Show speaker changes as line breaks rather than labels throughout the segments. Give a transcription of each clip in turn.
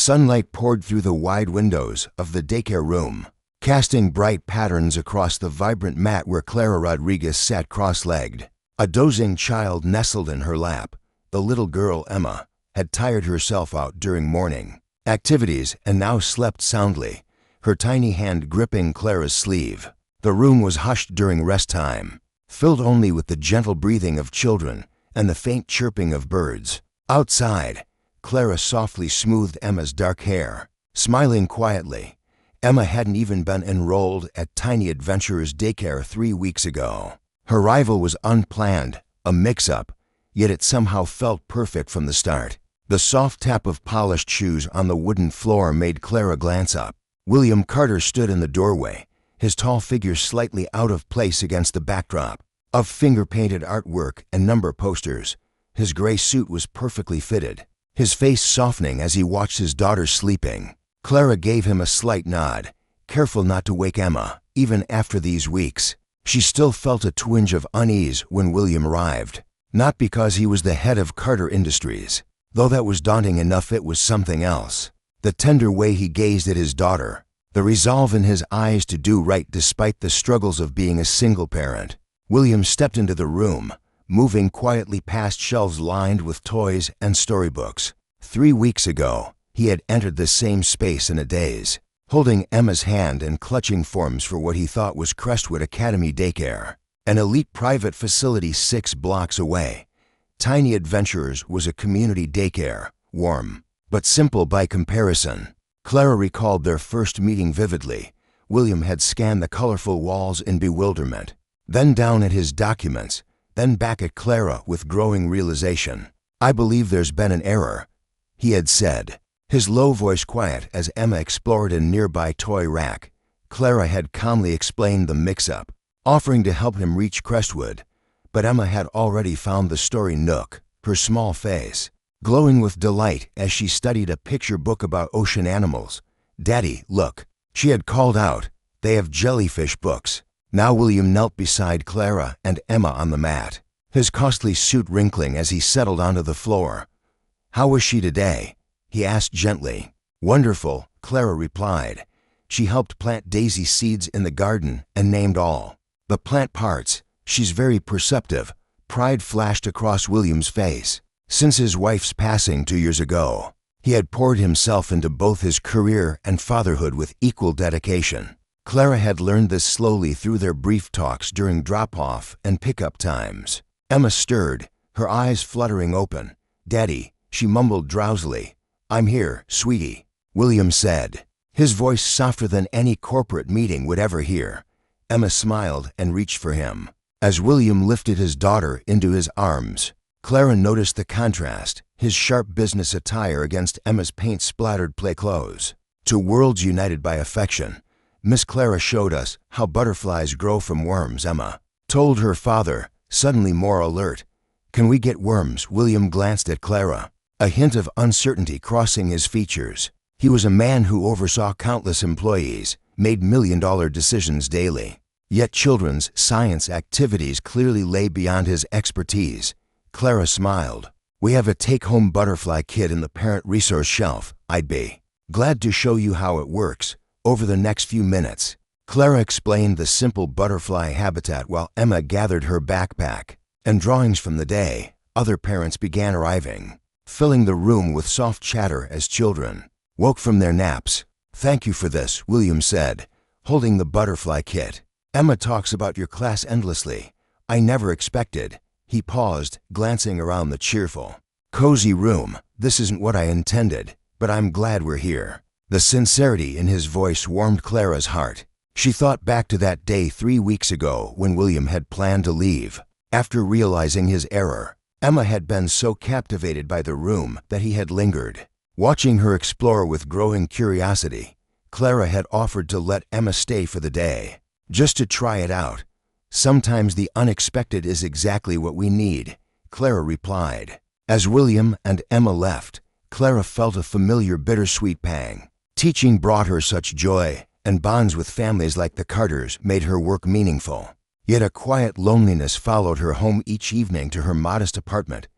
Sunlight poured through the wide windows of the daycare room, casting bright patterns across the vibrant mat where Clara Rodriguez sat cross-legged. A dozing child nestled in her lap. The little girl, Emma, had tired herself out during morning activities and now slept soundly, her tiny hand gripping Clara's sleeve. The room was hushed during rest time, filled only with the gentle breathing of children and the faint chirping of birds. Outside, Clara softly smoothed Emma's dark hair, smiling quietly. Emma hadn't even been enrolled at Tiny Adventurers Daycare 3 weeks ago. Her arrival was unplanned, a mix-up, yet it somehow felt perfect from the start. The soft tap of polished shoes on the wooden floor made Clara glance up. William Carter stood in the doorway, his tall figure slightly out of place against the backdrop of finger-painted artwork and number posters. His gray suit was perfectly fitted, his face softening as he watched his daughter sleeping. Clara gave him a slight nod, careful not to wake Emma, even after these weeks. She still felt a twinge of unease when William arrived, not because he was the head of Carter Industries, though that was daunting enough. It was something else. The tender way he gazed at his daughter, the resolve in his eyes to do right despite the struggles of being a single parent. William stepped into the room, moving quietly past shelves lined with toys and storybooks. 3 weeks ago, he had entered the same space in a daze, holding Emma's hand and clutching forms for what he thought was Crestwood Academy Daycare, an elite private facility 6 blocks away. Tiny Adventurers was a community daycare, warm, but simple by comparison. Clara recalled their first meeting vividly. William had scanned the colorful walls in bewilderment, then down at his documents, then back at Clara with growing realization. "I believe there's been an error," he had said, his low voice quiet as Emma explored a nearby toy rack. Clara had calmly explained the mix-up, offering to help him reach Crestwood, but Emma had already found the story nook, her small face glowing with delight as she studied a picture book about ocean animals. "Daddy, look," she had called out, "they have jellyfish books." Now William knelt beside Clara and Emma on the mat, his costly suit wrinkling as he settled onto the floor. "How was she today?" he asked gently. "Wonderful," Clara replied. She helped plant daisy seeds in the garden and named all the plant parts. "She's very perceptive." Pride flashed across William's face. Since his wife's passing 2 years ago, he had poured himself into both his career and fatherhood with equal dedication. Clara had learned this slowly through their brief talks during drop-off and pick-up times. Emma stirred, her eyes fluttering open. "Daddy," she mumbled drowsily. "I'm here, sweetie," William said, his voice softer than any corporate meeting would ever hear. Emma smiled and reached for him. As William lifted his daughter into his arms, Clara noticed the contrast, his sharp business attire against Emma's paint-splattered play clothes. To worlds united by affection, Miss Clara showed us how butterflies grow from worms, Emma told her father, suddenly more alert. "Can we get worms?" William glanced at Clara, a hint of uncertainty crossing his features. He was a man who oversaw countless employees, made million-dollar decisions daily. Yet children's science activities clearly lay beyond his expertise. Clara smiled. "We have a take-home butterfly kit in the parent resource shelf. I'd be glad to show you how it works over the next few minutes." Clara explained the simple butterfly habitat while Emma gathered her backpack and drawings from the day. Other parents began arriving, filling the room with soft chatter as children woke from their naps. "Thank you for this," William said, holding the butterfly kit. "Emma talks about your class endlessly. I never expected." He paused, glancing around the cheerful, cozy room. "This isn't what I intended, but I'm glad we're here." The sincerity in his voice warmed Clara's heart. She thought back to that day 3 weeks ago when William had planned to leave. After realizing his error, Emma had been so captivated by the room that he had lingered. Watching her explore with growing curiosity, Clara had offered to let Emma stay for the day, just to try it out. "Sometimes the unexpected is exactly what we need," Clara replied. As William and Emma left, Clara felt a familiar bittersweet pang. Teaching brought her such joy, and bonds with families like the Carters made her work meaningful. Yet a quiet loneliness followed her home each evening to her modest apartment.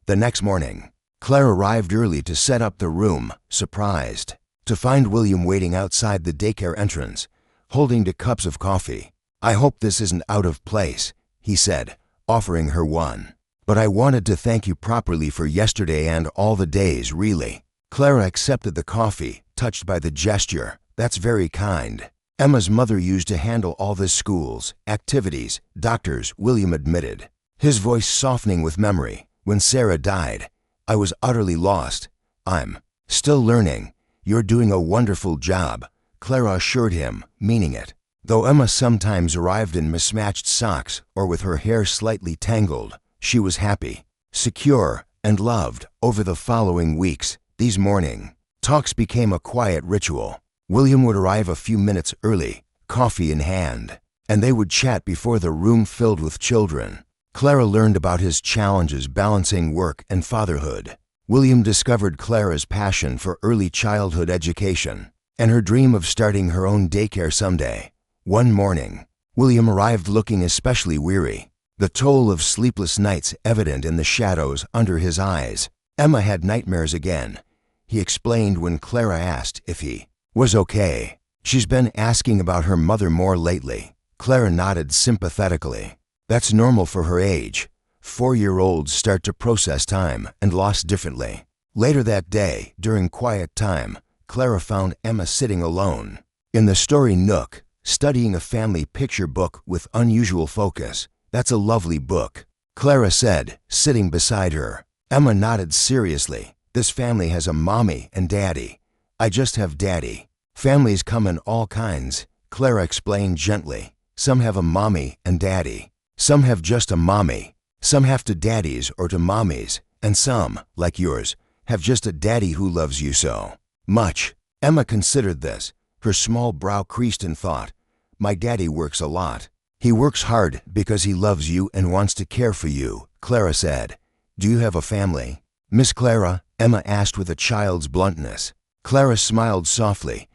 The next morning, Clara arrived early to set up the room, surprised to find William waiting outside the daycare entrance, holding 2 cups of coffee. "I hope this isn't out of place," he said, offering her one. "But I wanted to thank you properly for yesterday and all the days, really." Clara accepted the coffee, touched by the gesture. "That's very kind." Emma's mother used to handle all the schools, activities, doctors, William admitted, his voice softening with memory. "When Sarah died, I was utterly lost. I'm still learning. You're doing a wonderful job," Clara assured him, meaning it. Though Emma sometimes arrived in mismatched socks or with her hair slightly tangled, she was happy, secure, and loved. Over the following weeks, these morning talks became a quiet ritual. William would arrive a few minutes early, coffee in hand, and they would chat before the room filled with children. Clara learned about his challenges balancing work and fatherhood. William discovered Clara's passion for early childhood education and her dream of starting her own daycare someday. One morning, William arrived looking especially weary, the toll of sleepless nights evident in the shadows under his eyes. Emma had nightmares again, he explained when Clara asked if he was okay. "She's been asking about her mother more lately." Clara nodded sympathetically. "That's normal for her age. 4-year-olds start to process time and loss differently." Later that day, during quiet time, Clara found Emma sitting alone in the story nook, studying a family picture book with unusual focus. "That's a lovely book," Clara said, sitting beside her. Emma nodded seriously. "This family has a mommy and daddy. I just have daddy." "Families come in all kinds," Clara explained gently. "Some have a mommy and daddy. Some have just a mommy. Some have to daddies or to mommies. And some, like yours, have just a daddy who loves you so much." Emma considered this, her small brow creased in thought. "My daddy works a lot. He works hard because he loves you and wants to care for you," Clara said. "Do you have a family, Miss Clara?" Emma asked with a child's bluntness. Clara smiled softly.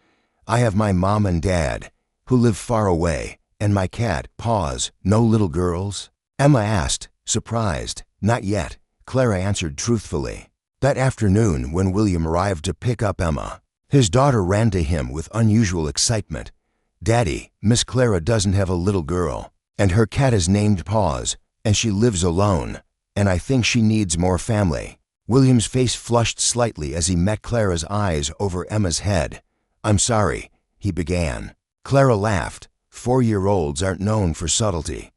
"I have my mom and dad, who live far away, and my cat, Paws." "No little girls?" Emma asked, surprised. "Not yet," Clara answered truthfully. That afternoon, when William arrived to pick up Emma, his daughter ran to him with unusual excitement. "Daddy, Miss Clara doesn't have a little girl, and her cat is named Paws, and she lives alone, and I think she needs more family." William's face flushed slightly as he met Clara's eyes over Emma's head. "I'm sorry," he began. Clara laughed. 4-year-olds aren't known for subtlety.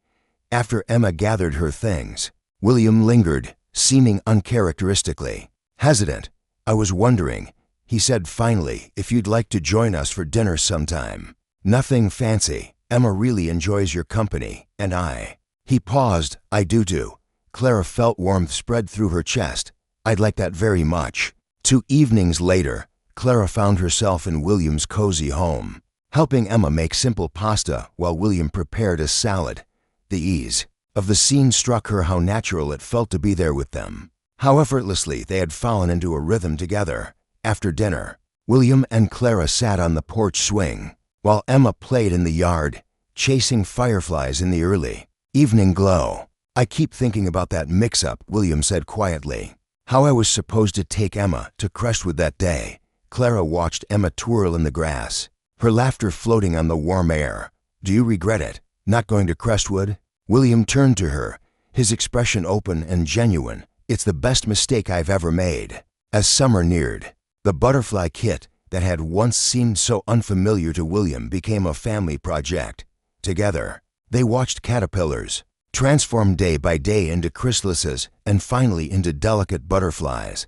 After Emma gathered her things, William lingered, seeming uncharacteristically hesitant. "I was wondering," he said finally, "if you'd like to join us for dinner sometime. Nothing fancy. Emma really enjoys your company, and I." He paused. "I do too." Clara felt warmth spread through her chest. "I'd like that very much." 2 evenings later, Clara found herself in William's cozy home, helping Emma make simple pasta while William prepared a salad. The ease of the scene struck her how natural it felt to be there with them, how effortlessly they had fallen into a rhythm together. After dinner, William and Clara sat on the porch swing, while Emma played in the yard, chasing fireflies in the early evening glow. "I keep thinking about that mix-up," William said quietly. "How I was supposed to take Emma to Crestwood that day." Clara watched Emma twirl in the grass, her laughter floating on the warm air. "Do you regret it, not going to Crestwood?" William turned to her, his expression open and genuine. "It's the best mistake I've ever made." As summer neared, the butterfly kit that had once seemed so unfamiliar to William became a family project. Together, they watched caterpillars transform day by day into chrysalises and finally into delicate butterflies.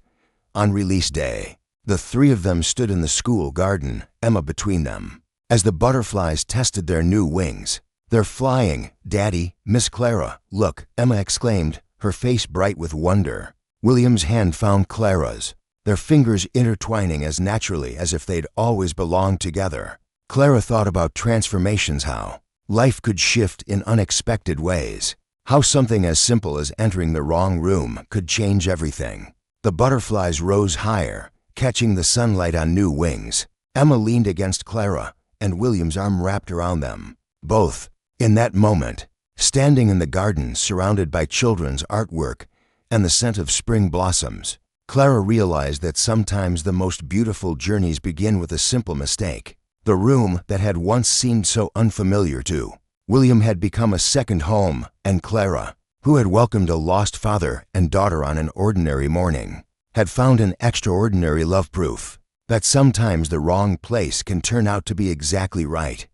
On release day, the 3 of them stood in the school garden, Emma between them, as the butterflies tested their new wings. "They're flying, Daddy, Miss Clara, look," Emma exclaimed, her face bright with wonder. William's hand found Clara's, their fingers intertwining as naturally as if they'd always belonged together. Clara thought about transformations, how life could shift in unexpected ways, how something as simple as entering the wrong room could change everything. The butterflies rose higher, catching the sunlight on new wings. Emma leaned against Clara, and William's arm wrapped around them. Both, in that moment, standing in the garden surrounded by children's artwork and the scent of spring blossoms. Clara realized that sometimes the most beautiful journeys begin with a simple mistake. The room that had once seemed so unfamiliar to William had become a second home, and Clara, who had welcomed a lost father and daughter on an ordinary morning, had found an extraordinary love proof that sometimes the wrong place can turn out to be exactly right.